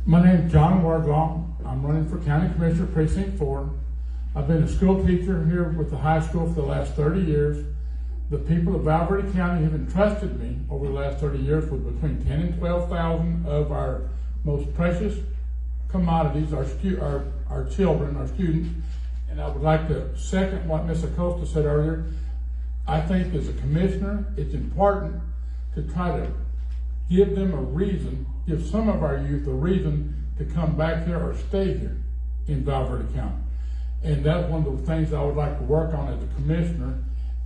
My name is John Wardlaw. I'm running for County Commissioner Precinct 4. I've been a school teacher here with the high school for the last 30 years. The people of Val Verde County have entrusted me over the last 30 years with between 10 and 12,000 of our most precious commodities, our children, our students. And I would like to second what Ms. Acosta said earlier. I think as a commissioner, it's important to try to give them a reason, give some of our youth a reason to come back here or stay here in Val Verde County. And that's one of the things I would like to work on as a commissioner.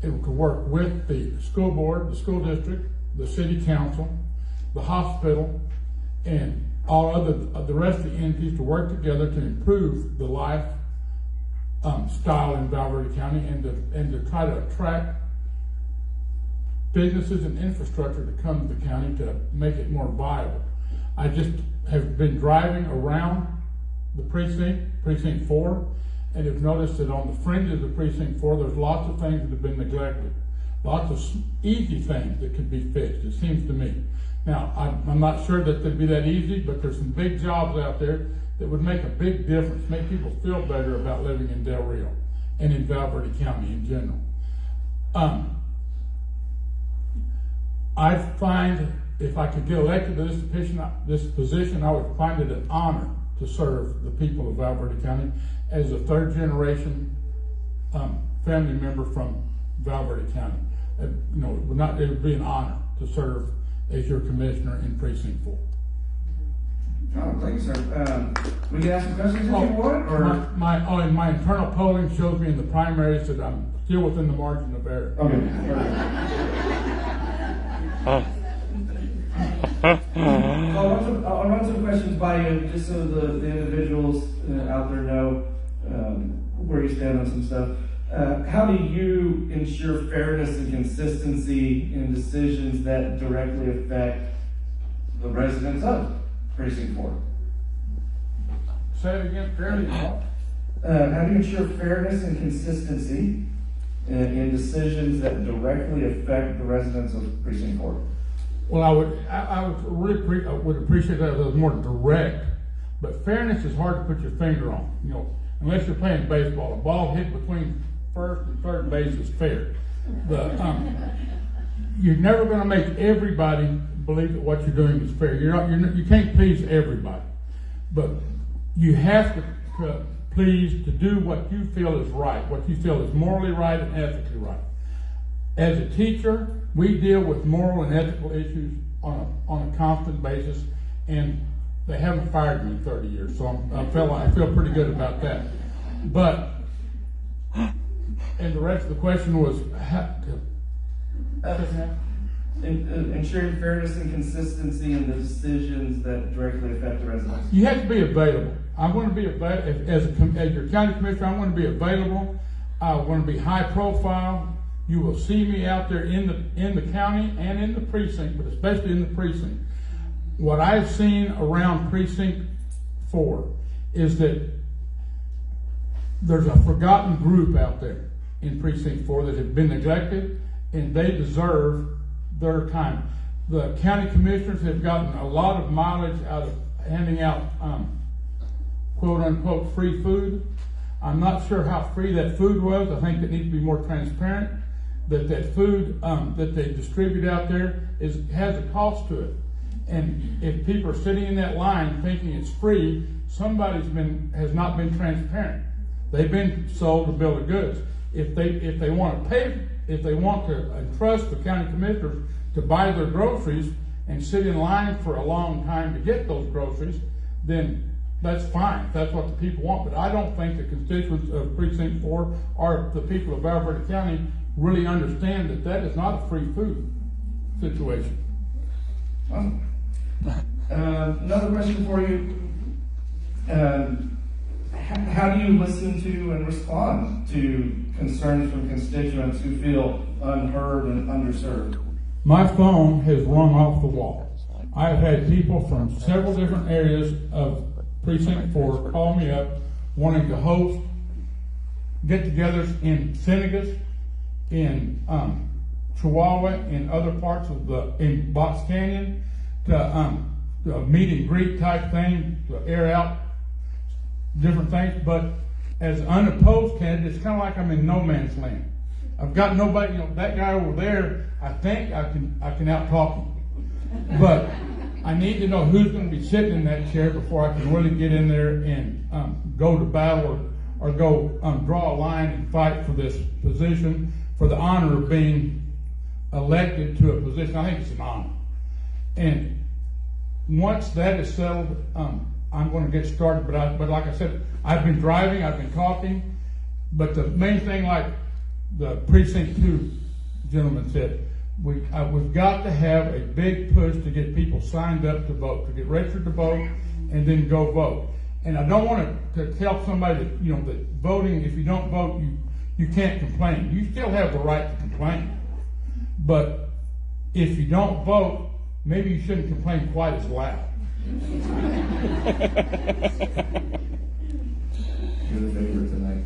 It could work with the school board, the school district, the city council, the hospital, and all the rest of the entities to work together to improve the life style in Val Verde County and to try to attract businesses and infrastructure to come to the county to make it more viable. I just have been driving around the precinct 4, and have noticed that on the fringes of precinct 4, there's lots of things that have been neglected. Lots of easy things that could be fixed, it seems to me. Now, I'm not sure that they'd be that easy, but there's some big jobs out there that would make a big difference, make people feel better about living in Del Rio and in Val Verde County in general. I find if I could get elected to this position, I would find it an honor to serve the people of Val Verde County as a third generation family member from Val Verde County. It would be an honor to serve as your commissioner in precinct 4. Oh, thank you, sir. We can ask some questions if you want, or my internal polling shows me in the primaries that I'm still within the margin of error. I'll run some questions by you just so the individuals out there know where you stand on some stuff. How do you ensure fairness and consistency in decisions that directly affect the residents of Precinct 4? Say it again, fairly. How do you ensure fairness and consistency in decisions that directly affect the residents of Precinct 4? Well, I would appreciate that if it was more direct, but fairness is hard to put your finger on. Unless you're playing baseball, a ball hit between first and third base is fair. You're never going to make everybody believe that what you're doing is fair. You can't please everybody, but you have to please to do what you feel is right, what you feel is morally right and ethically right. As a teacher, we deal with moral and ethical issues on a constant basis, and they haven't fired me in 30 years, so I feel pretty good about that. But, and the rest of the question was ensuring fairness and consistency in the decisions that directly affect the residents. You have to be available. I want to be available as your county commissioner. I want to be available. I want to be high profile. You will see me out there in the county and in the precinct, but especially in the precinct. What I've seen around Precinct 4 is that there's a forgotten group out there in Precinct 4 that have been neglected, and they deserve their time. The county commissioners have gotten a lot of mileage out of handing out quote unquote free food. I'm not sure how free that food was. I think it needs to be more transparent. That food that they distribute out there has a cost to it. And if people are sitting in that line thinking it's free, somebody has not been transparent. They've been sold a bill of goods. If they want to entrust the county commissioners to buy their groceries and sit in line for a long time to get those groceries, then that's fine. That's what the people want. But I don't think the constituents of Precinct 4 or the people of Val Verde County really understand that is not a free food situation. Another question for you. How do you listen to and respond to concerns from constituents who feel unheard and underserved? My phone has rung off the wall. I've had people from several different areas of Precinct 4 call me up wanting to host get-togethers in Senegas, in Chihuahua, in other parts of in Box Canyon, to a meet and greet type thing to air out different things. But as an unopposed candidate, it's kind of like I'm in no man's land. I've got nobody. That guy over there, I think I can out-talk him. But I need to know who's going to be sitting in that chair before I can really get in there and go to battle or go draw a line and fight for this position, for the honor of being elected to a position. I think it's an honor. And once that is settled, I'm going to get started. But like I said, I've been driving, I've been talking. But the main thing, like the Precinct 2 gentleman said, we've got to have a big push to get people signed up to vote, to get registered to vote, and then go vote. And I don't want to tell somebody that, that voting, if you don't vote, you can't complain. You still have the right to complain. But if you don't vote, maybe you shouldn't complain quite as loud. You're the favorite tonight.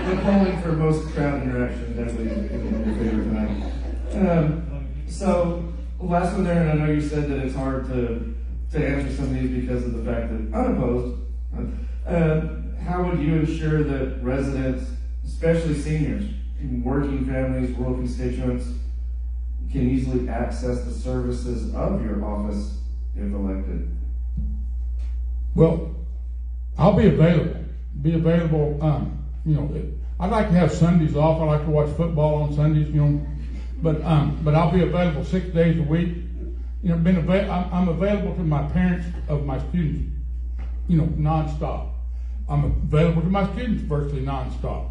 The polling for most crowd interaction definitely is your favorite tonight. So last one there, and I know you said that it's hard to answer some of these because of the fact that unopposed. How would you ensure that residents, especially seniors, working families, rural constituents, can easily access the services of your office if elected? Well, I'll be available. I'd like to have Sundays off. I like to watch football on Sundays, but I'll be available 6 days a week. I'm available to my parents of my students, nonstop. I'm available to my students virtually nonstop.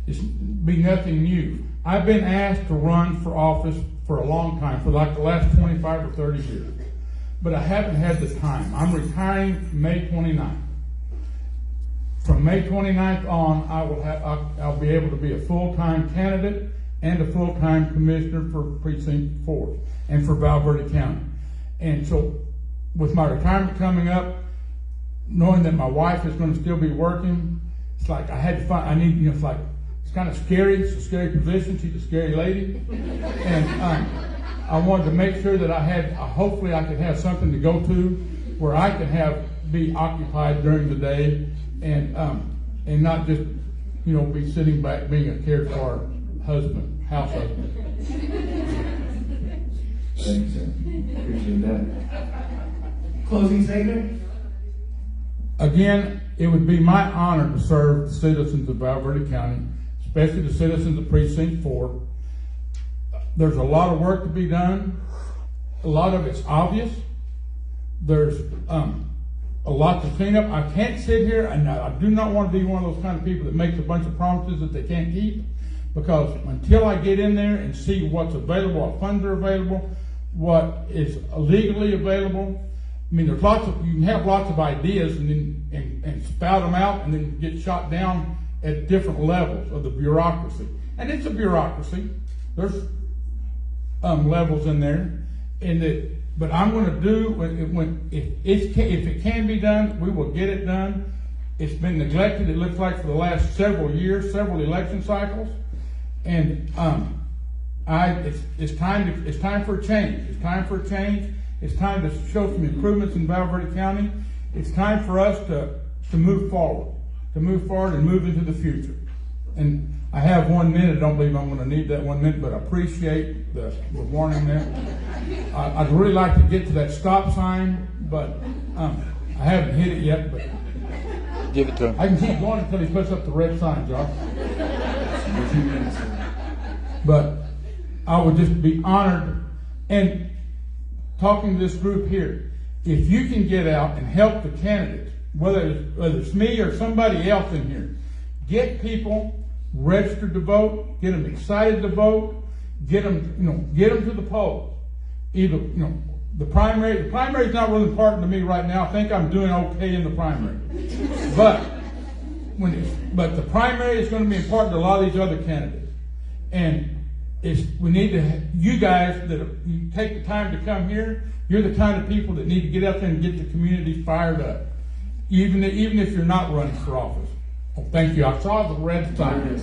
It's be nothing new. I've been asked to run for office for a long time, for like the last 25 or 30 years, but I haven't had the time. I'm retiring May 29th. From May 29th on, I'll be able to be a full-time candidate and a full-time commissioner for Precinct 4 and for Val Verde County. And so with my retirement coming up, knowing that my wife is going to still be working, it's like I had to find, it's kind of scary. It's a scary position. She's a scary lady. And I wanted to make sure that hopefully I could have something to go to where I can be occupied during the day and not just, be sitting back being a cared for house husband. Thanks, sir. Appreciate that. Closing statement? Again, it would be my honor to serve the citizens of Val Verde County, especially the citizens of Precinct 4. There's a lot of work to be done. A lot of it's obvious. There's a lot to clean up. I can't sit here, and I do not want to be one of those kind of people that makes a bunch of promises that they can't keep, because until I get in there and see what's available, what funds are available, what is legally available, there's you can have lots of ideas and spout them out and then get shot down at different levels of the bureaucracy. And it's a bureaucracy. There's levels in there, but I'm going to do if it can be done, we will get it done. It's been neglected. It looks like for the last several years, several election cycles, and it's time for a change. It's time for a change. It's time to show some improvements in Val Verde County. It's time for us to move forward, and move into the future. And I have 1 minute. I don't believe I'm going to need that 1 minute, but I appreciate the warning there. I'd really like to get to that stop sign, but I haven't hit it yet. But give it to him. I can keep going until he puts up the red sign, Josh. But I would just be honored and talking to this group here. If you can get out and help the candidates, whether it's me or somebody else in here, get people registered to vote, get them excited to vote, get them to the polls. Either, the primary is not really important to me right now. I think I'm doing okay in the primary. But the primary is going to be important to a lot of these other candidates. And we need to, you guys that you take the time to come here, you're the kind of people that need to get out there and get the community fired up. Even if you're not running for office. Well, thank you. I saw the red sign.